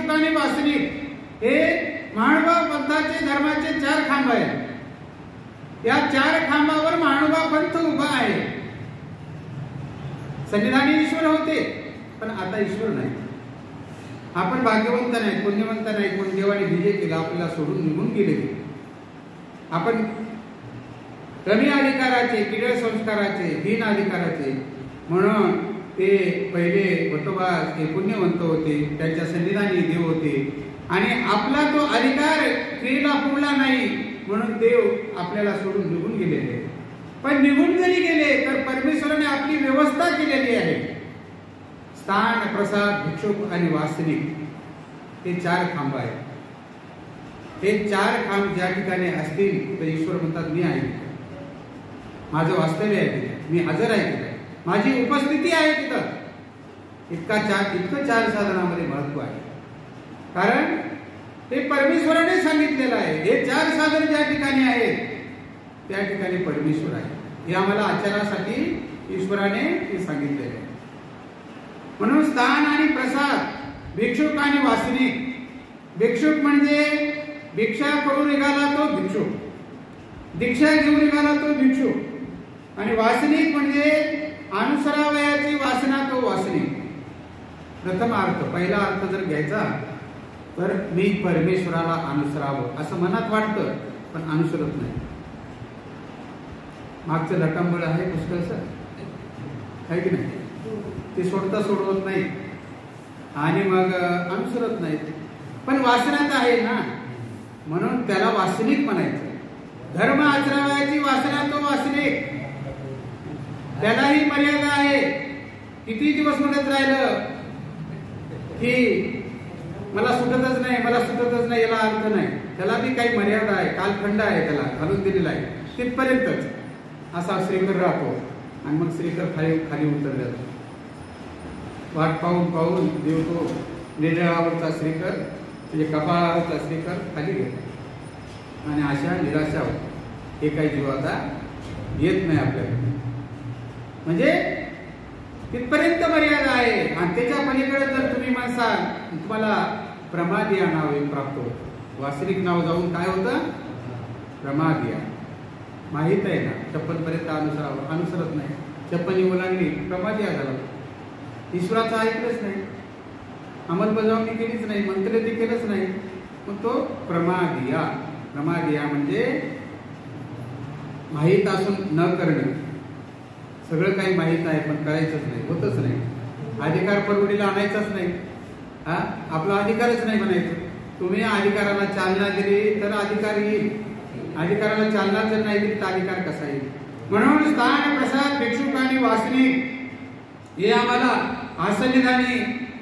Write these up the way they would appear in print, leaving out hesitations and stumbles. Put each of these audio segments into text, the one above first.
भिक्षुक आणि वासनिक हे महानुभाव पंथाचे धर्माचे 4 खांब आहेत. या 4 खांबावर महानुभाव पंथ उभा आहे. सन्निधानी ईश्वर होते, पण आता ईश्वर नाही. आपण भाग्यवंत नाही, पुण्यवंत नाही, कोण देवाने विजय केला, आपल्याला सोडून निघून गेले. आपण कमी अधिकाराचे, किडळ संस्काराचे, दीन अधिकाराचे, म्हणून ते पहिले वटोबास हे पुण्यवंत होते, त्यांच्या सन्निधानी देव होते आणि आपला तो अधिकार क्रियेला पुरला नाही म्हणून देव आपल्याला सोडून निघून गेलेले. पण निघून जरी गेले तर परमेश्वराने आपली व्यवस्था केलेली आहे. स्थान, प्रसाद, भिक्षुक आणि वासनिक हे 4 खांब आहेत. हे 4 खांब ज्या ठिकाणी असतील तर ईश्वर म्हणतात मी आहे, माझं वास्तव्य आहे, मी हजर आहे तिथे, माझी उपस्थिती आहे तिथं. इतकं 4 साधनामध्ये महत्व आहे. कारण ते परमेश्वराने सांगितलेलं आहे. हे 4 साधन ज्या ठिकाणी आहेत त्या ठिकाणी परमेश्वर आहे. हे आम्हाला आचारासाठी ईश्वराने हे सांगितलेले आहे. म्हणून स्थान आणि प्रसाद, भिक्षुक आणि वासनिक. भिक्षुक म्हणजे भिक्षा करून निघाला तो भिक्षुक, दीक्षा घेऊन निघाला तो भिक्षुक. आणि वासनिक म्हणजे अनुसरावयाची वासना तो वासनिक. प्रथम अर्थ, पहिला अर्थ जर घ्यायचा तर मी परमेश्वराला अनुसरावं असं मनात वाटतं, पण अनुसरत नाही. मागचं लटांबळ आहे पुष्कळचं, आहे की नाही? ते सोडवत नाही आणि मग अनुसरत नाही. पण वासनात आहे ना, म्हणून त्याला वासनिक म्हणायचं. धर्म आचरावयाची वासना तो वासनिक. त्यालाही मर्यादा आहे. किती दिवस म्हणत राहिलं की मला सुटतच नाही, याला अर्थ नाही. त्याला बी काही मर्यादा आहे, कालखंड आहे, त्याला घालून दिलेला आहे. तिथपर्यंतच असा श्रीकर राहतो आणि मग श्रीकर खाली उतरले जातो. वाट पाहून देव तो निरावरचा श्रीकर, म्हणजे कपाळावरचा श्रीकर खाली घेतो आणि अशा निराशा होते. हे काही जीव आता येत नाही आपल्याकडे. म्हणजे तिथपर्यंत मर्यादा आहे. आणि त्याच्या पलीकडे जर तुम्ही म्हणसाल तुम्हाला प्रमादिया नाव प्राप्त होतं. वासनिक नाव जाऊन काय होतं? प्रमादिया. माहित आहे ना, 56 पर्यंत अनुसरत नाही, 56 ओलांडली प्रमादिया झाला. ईश्वराचं ऐकलंच नाही, अंमलबजावणी केलीच नाही, मंत्र ते केलंच नाही, मग तो प्रमादिया. प्रमादिया म्हणजे माहीत असून न करणं. सगळं काही माहीत आहे पण करायचंच नाही, होतच नाही. अधिकार परवडीला आणायचाच नाही. आपला अधिकारच नाही म्हणायचं. तुम्ही अधिकाराला चालना दिली तर अधिकार येईल, अधिकाराला चालना जर नाही दिली तर अधिकार कसा येईल? म्हणून स्थान, प्रसाद, भिक्षुक आणि वासनिक हे आम्हाला असंनिधानी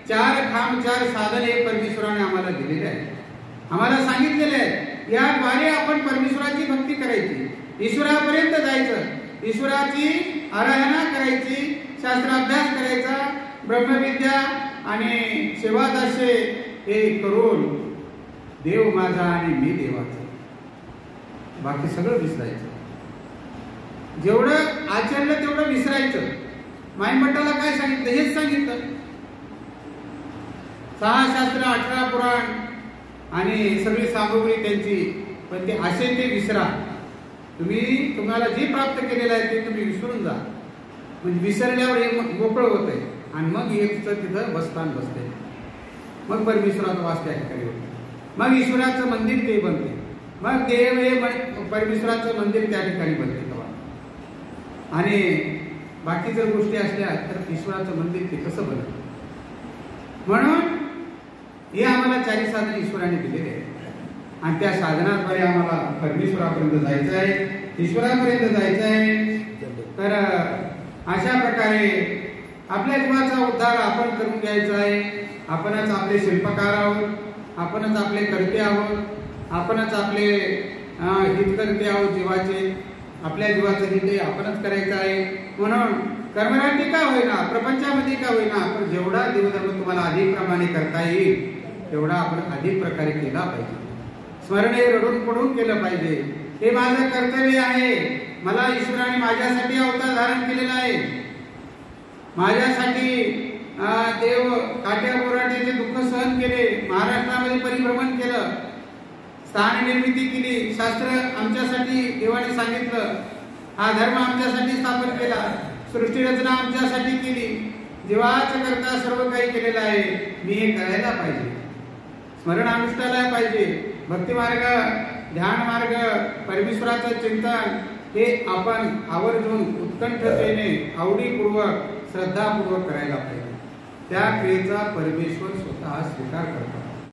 4 खांब, 4 साधन हे परमेश्वराने आम्हाला दिलेले आहे, आम्हाला सांगितलेले आहे. याद्वारे आपण परमेश्वराची भक्ती करायची, ईश्वरापर्यंत जायचं, ईश्वराची आराधना करायची, शास्त्राभ्यास करायचा, ब्रह्मविद्या आणि सेवादास्य हे करून देव माझा आणि मी देवाचा, बाकी सगळं विसरायचं. जेवढं आचरलं तेवढं विसरायचं. माईमठाला काय सांगितलं? हेच सांगितलं. 6 शास्त्र, 18 पुराण आणि सगळी सामग्री त्यांची, पण ते असे ते विसरा. तुम्हाला जे प्राप्त केलेलं आहे ते तुम्ही विसरून जा. म्हणजे विसरल्यावर हे मोकळं होतंय आणि मग एकच तिथं बसतान बसते. मग परमेश्वराचा वास त्या ठिकाणी होतो. मग ईश्वराचं मंदिर ते बनते. मग देव हे परमेश्वराचं मंदिर त्या ठिकाणी बनते. आणि बाकी जर गोष्टी असल्या तर ईश्वराचं मंदिर ते कसं बनत? म्हणून हे आम्हाला 4 साधन ईश्वराने दिलेले आहे आणि त्या साधनाद्वारे आम्हाला परमेश्वरापर्यंत जायचं आहे, ईश्वरापर्यंत जायचं आहे. तर अशा प्रकारे आपल्या जीवाचा उद्धार आपण करून घ्यायचा आहे. आपणच आपले शिल्पकार आहोत, आपणच आपले कर्ते आहोत, आपणच आपले हितकर्ते आहोत जीवाचे. आपल्या जीवाचं हित आपणच करायचं आहे. म्हणून कर्मराठी का होईना, प्रपंचामध्ये का होईना, पण जेवढा देवधर्म तुम्हाला अधिक प्रमाणे करता येईल तेवढा आपण अधिक प्रकारे केला पाहिजे. स्मरण हे रडून पडून केलं पाहिजे. हे माझं कर्तव्य आहे. मला ईश्वराने माझ्यासाठी अवतार धारण केलेला आहे. माझ्यासाठी देव काट्या बोराटीचे दुःख सहन केले. महाराष्ट्र महाराजांनी परिभ्रमण केलं, स्थान निर्मिती केली, शास्त्र आमच्यासाठी देवाने सांगितलं, हा धर्म आमच्यासाठी स्थापन केला, सृष्टी रचना आमच्यासाठी केली, जीवाच्या करता सर्व काही केलेलं आहे. मी हे करायला पाहिजे, स्मरण अनुष्ठानाला पाहिजे. भक्ती मार्ग, ध्यान मार्ग, परमेश्वराचं चिंतन हे आपण आवर्जून उत्कंठतेने आवडीपूर्वक श्रद्धापूर्वक करायला पाहिजे. त्या क्रियेचा परमेश्वर स्वतः स्वीकार करतो.